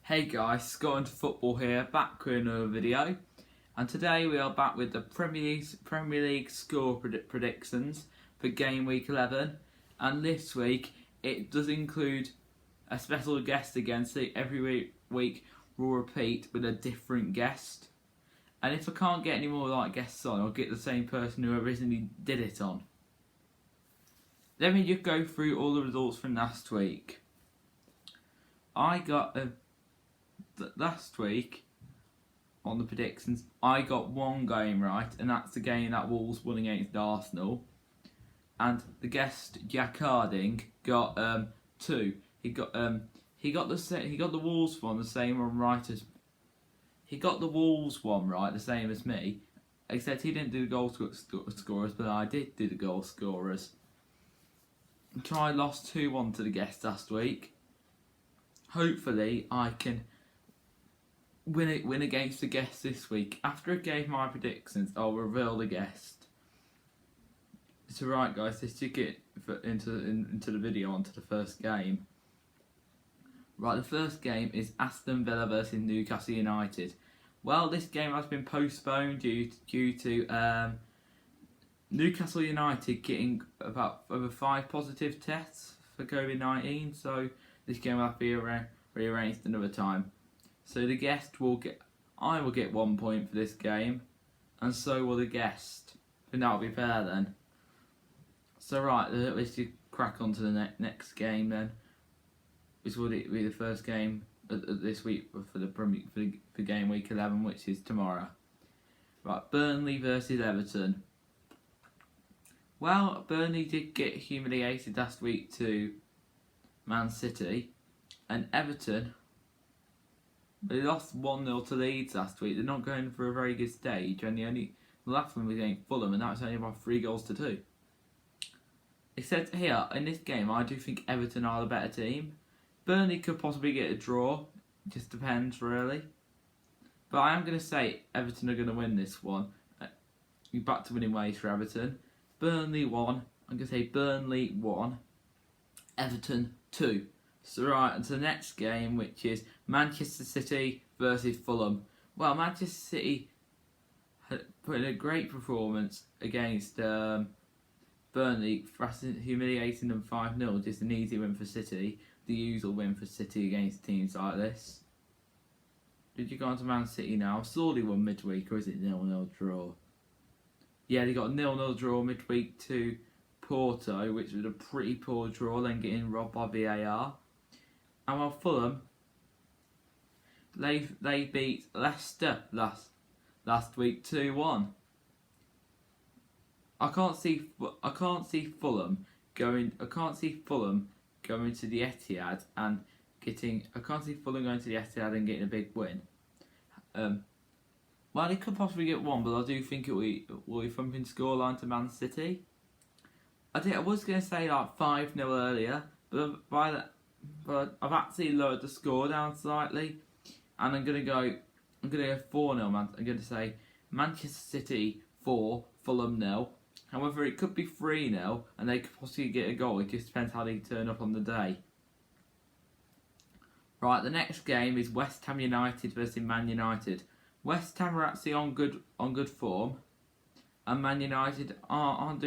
Hey guys, Scott into Football here, back with another video, and today we are back with the Premier League score predictions for game week 11, and this week it does include a special guest again, so every week we'll repeat with a different guest, and if I can't get any more like guests on, I'll get the same person who originally did it on. Let me just go through all the results from last week. I got last week on the predictions, I got one game right, and that's the game that Wolves won against Arsenal. And the guest Jack Harding got two. He got the Wolves one the same one right as he got the Wolves one right the same as me, except he didn't do the goal scorers, but I did do the goal scorers. So I lost 2-1 to the guest last week. Hopefully I can win against the guest this week. After I gave my predictions, I'll reveal the guest. So right guys, let's just get into the video, onto the first game. Right, the first game is Aston Villa versus Newcastle United. Well, this game has been postponed due to Newcastle United getting about over 5 positive tests for COVID-19, so this game will have to be rearranged another time. So the guest I will get 1 point for this game, and so will the guest. I think that'll be fair then. So right, let's just crack on to the next game then. This will be the first game this week for game week 11, which is tomorrow. Right, Burnley versus Everton. Well, Burnley did get humiliated last week to Man City, and Everton, they lost 1-0 to Leeds last week. They're not going for a very good stage, and the last one was against Fulham, and that was only about 3-2. Except here, in this game, I do think Everton are the better team. Burnley could possibly get a draw, it just depends really. But I am going to say Everton are going to win this one. We're back to winning ways for Everton. Burnley 1, I'm going to say Burnley 1, Everton 2. So right, and to the next game, which is Manchester City versus Fulham. Well, Manchester City put in a great performance against Burnley, humiliating them 5-0. Just an easy win for City. The usual win for City against teams like this. Did you go on to Man City now? Saw they won midweek, or is it 0-0 draw? Yeah, they got a 0-0 draw midweek to Porto, which was a pretty poor draw, then getting robbed by VAR. And while Fulham, they beat Leicester last week 2-1. I can't see Fulham going to the Etihad and getting. I can't see Fulham going to the Etihad and getting a big win. Well, they could possibly get one, but I do think it will be thumping scoreline to Man City. I was going to say like 5-0 earlier, but I've actually lowered the score down slightly, and I'm gonna go 4-0. I'm going to say Manchester City 4, Fulham 0. However, it could be 3-0, and they could possibly get a goal. It just depends how they turn up on the day. Right, the next game is West Ham United versus Man United. West Ham are actually on good form, and Man United aren't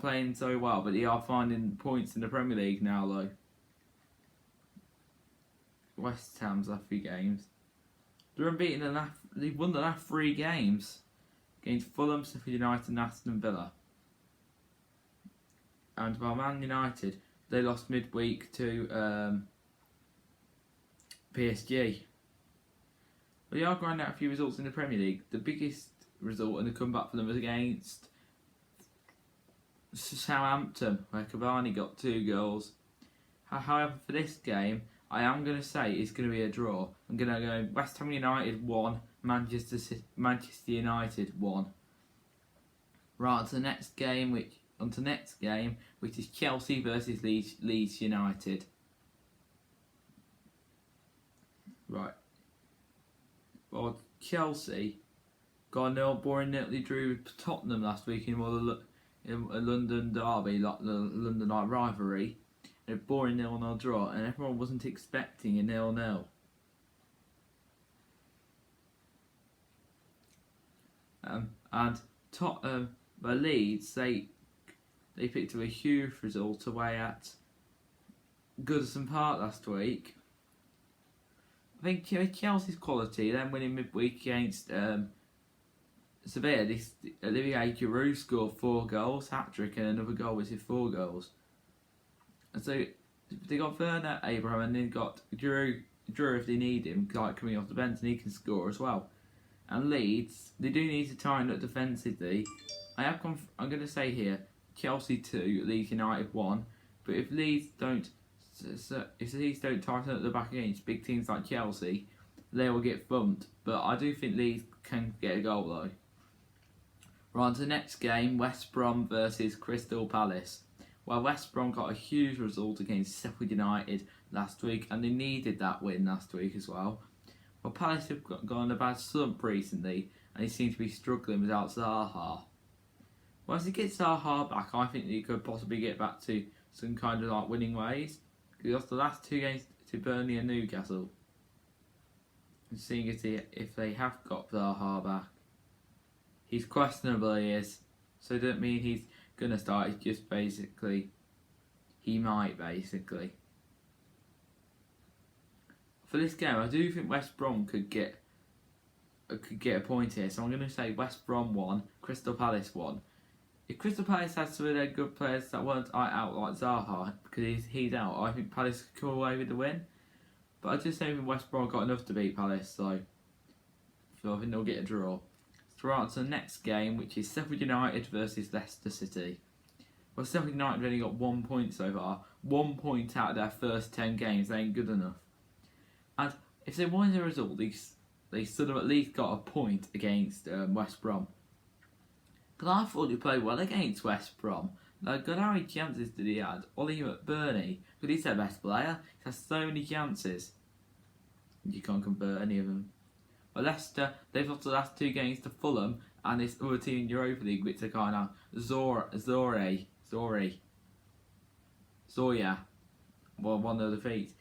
playing so well, but they are finding points in the Premier League now though. West Ham's last 3 games, they're unbeaten. They've won the last 3 games against Fulham, Sheffield United, and Aston Villa. And while Man United, they lost midweek to PSG. But they are grinding out a few results in the Premier League. The biggest result and the comeback for them was against Southampton, where Cavani got 2 goals. However, for this game, I am going to say it's going to be a draw. I'm going to go West Ham United 1, Manchester United 1. Right, on to the next game, which is Chelsea versus Leeds United. Right. Well, Chelsea got a boring nearly drew with Tottenham last week in a London derby, like the London night rivalry. A boring 0-0 draw, and everyone wasn't expecting a 0-0. And Tottenham, Leeds, they picked up a huge result away at Goodison Park last week. I think Chelsea's quality, then winning midweek against Sevilla, Olivier Giroud scored 4 goals, hat-trick, and another goal was his 4 goals. And so they got Werner, Abraham, and then got Giroud if they need him, like coming off the bench, and he can score as well. And Leeds, they do need to tighten up defensively. I'm going to say here, Chelsea 2, Leeds United 1. But if Leeds don't tighten up the back against big teams like Chelsea, they will get thumped. But I do think Leeds can get a goal though. We're on to the next game, West Brom versus Crystal Palace. Well, West Brom got a huge result against Sheffield United last week, and they needed that win last week as well. Well, Palace have gone a bad slump recently, and they seem to be struggling without Zaha. Well, as he gets Zaha back, I think he could possibly get back to some kind of like winning ways. He lost the last 2 games to Burnley and Newcastle. And seeing if they have got Zaha back, he's questionable, he is. So it don't mean he's gonna start. It's just basically he might basically. For this game, I do think West Brom could get a point here. So I'm gonna say West Brom 1, Crystal Palace 1. If Crystal Palace has some of their good players that weren't out like Zaha because he's out, I think Palace could come away with the win. But I just don't think West Brom got enough to beat Palace, so I think they'll get a draw. So we're on to the next game, which is Sheffield United versus Leicester City. Well, Sheffield United have only got 1 point so far. 1 point out of their first 10 games. They ain't good enough. And if they won the result, they should have at least got a point against West Brom. Because I thought he played well against West Brom. Like, how many chances did he have? Ollie McBurney, because he's their best player. He has so many chances. You can't convert any of them. But Leicester, they've lost the last 2 games to Fulham and this other team in Europa League, which are kind of Zoria. Well, one of the defeats.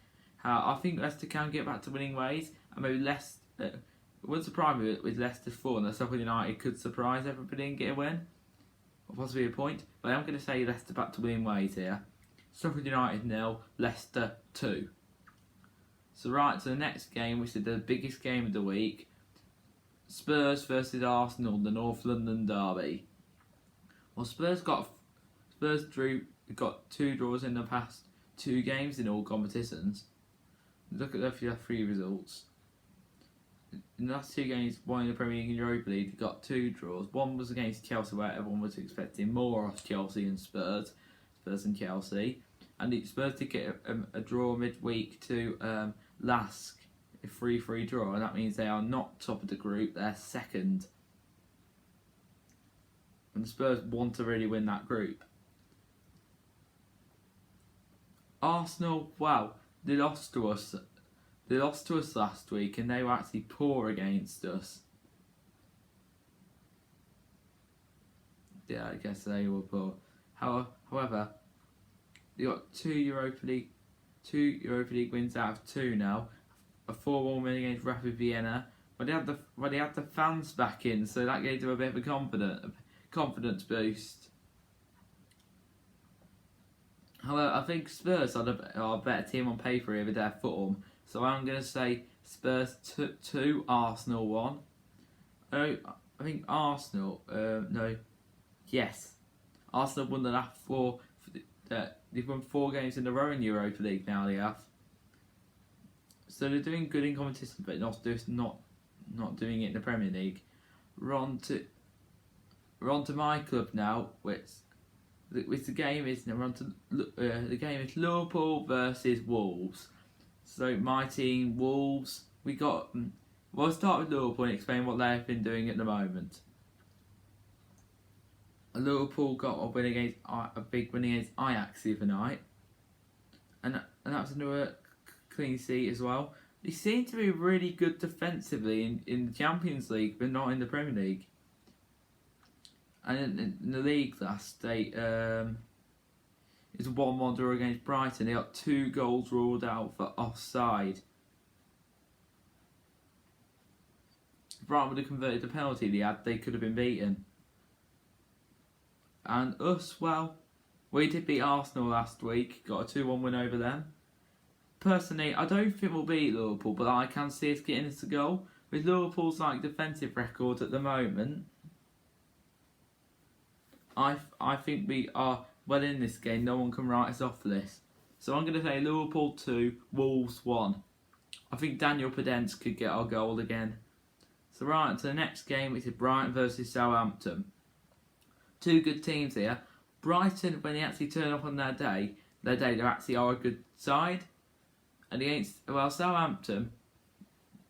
I think Leicester can get back to winning ways, and maybe Leicester. It wouldn't surprise me with Leicester's form that Sheffield United could surprise everybody and get a win, or possibly a point. But I'm going to say Leicester back to winning ways here. Sheffield United 0, Leicester 2. So right to the next game, which is the biggest game of the week, Spurs versus Arsenal, the North London derby. Well, Spurs got 2 draws in the past 2 games in all competitions. Look at their 3 results. In the last 2 games, one in the Premier League and Europa League, they got 2 draws. One was against Chelsea, where everyone was expecting more off Chelsea and Spurs and Chelsea. And the Spurs did get a draw midweek to Lask, a 3-3 draw, and that means they are not top of the group, they're second. And the Spurs want to really win that group. Arsenal, wow, they lost to us. They lost to us last week, and they were actually poor against us. Yeah, I guess they were poor. However, they got 2 Europa League wins out of 2 now. A 4-1 win against Rapid Vienna. But they had the fans back in, so that gave them a bit of a confidence boost. However, I think Spurs are a better team on paper here with their form. So I'm going to say Spurs 2, Arsenal 1. Oh, I think Arsenal. Yes. Arsenal won the last 4. They've won 4 games in a row in Europa League now. They have. So they're doing good in competition, but not doing it in the Premier League. We're on to my club now, which the game is Liverpool versus Wolves. So my team, Wolves. We'll start with Liverpool and explain what they've been doing at the moment. Liverpool got a big win against Ajax the other night, and that was another clean sheet as well. They seem to be really good defensively in the Champions League, but not in the Premier League. And in the league last day, it's a 1-1 draw against Brighton. They got 2 goals ruled out for offside. If Bryant would have converted the penalty they could have been beaten. And us, well, we did beat Arsenal last week, got a 2-1 win over them. Personally, I don't think we'll beat Liverpool, but I can see us getting us a goal. With Liverpool's defensive record at the moment, I think we are well in this game. No one can write us off for this. So I'm going to say Liverpool 2, Wolves 1. I think Daniel Podence could get our goal again. So right on to the next game, which is Bryant versus Southampton. Two good teams here. Brighton, when they actually turn up on their day, they actually are a good side. And against, well, Southampton,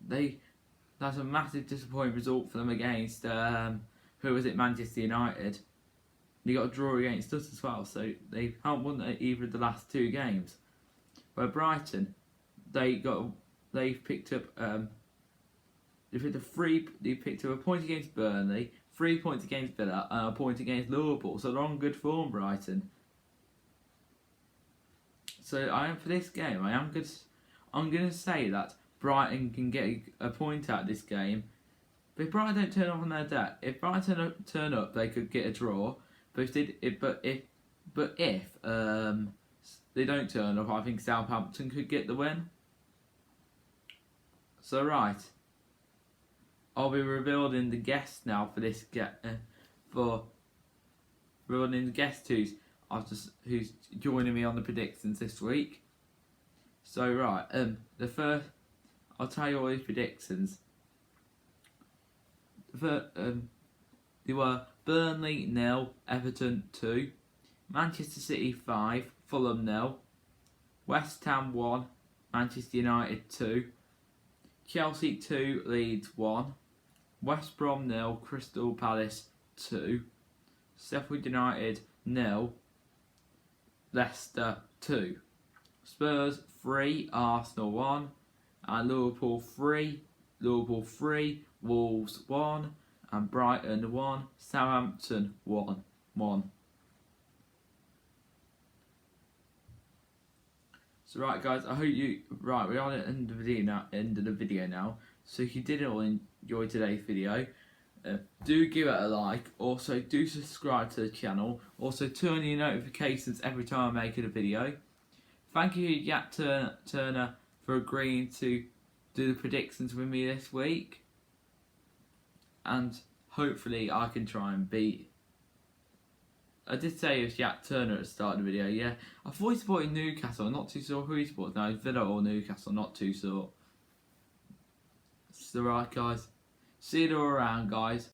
that's a massive disappointing result for them against, who was it, Manchester United. They got a draw against us as well, so they haven't won either of the last two games. Where Brighton, they picked up a point against Burnley, 3 points against Villa, and a point against Liverpool. So they're on good form, Brighton. So for this game, I'm going to say that Brighton can get a point out of this game. But if Brighton don't turn up on their day, if Brighton turn up, they could get a draw. But if they don't turn up, I think Southampton could get the win. So right, I'll be revealing the guests now for this revealing the guest who's joining me on the predictions this week. So right, the first, I'll tell you all these predictions. They were Burnley 0, Everton 2, Manchester City 5, Fulham 0, West Ham 1, Manchester United 2, Chelsea 2, Leeds 1, West Brom 0, Crystal Palace 2, Sheffield United 0, Leicester 2, Spurs 3, Arsenal 1, and Liverpool 3, Wolves 1, and Brighton 1, Southampton 1. So right guys, I hope we're on the end of the video now. So if you did all enjoy today's video, do give it a like. Also do subscribe to the channel. Also turn on your notifications every time I make a video. Thank you Jack Turner for agreeing to do the predictions with me this week. And hopefully I can try and beat. I did say it was Jack Turner at the start of the video, yeah. I thought he supported Newcastle, I'm not too sure who he supports now. Villa or Newcastle, not too sure. So right guys, see you all around guys.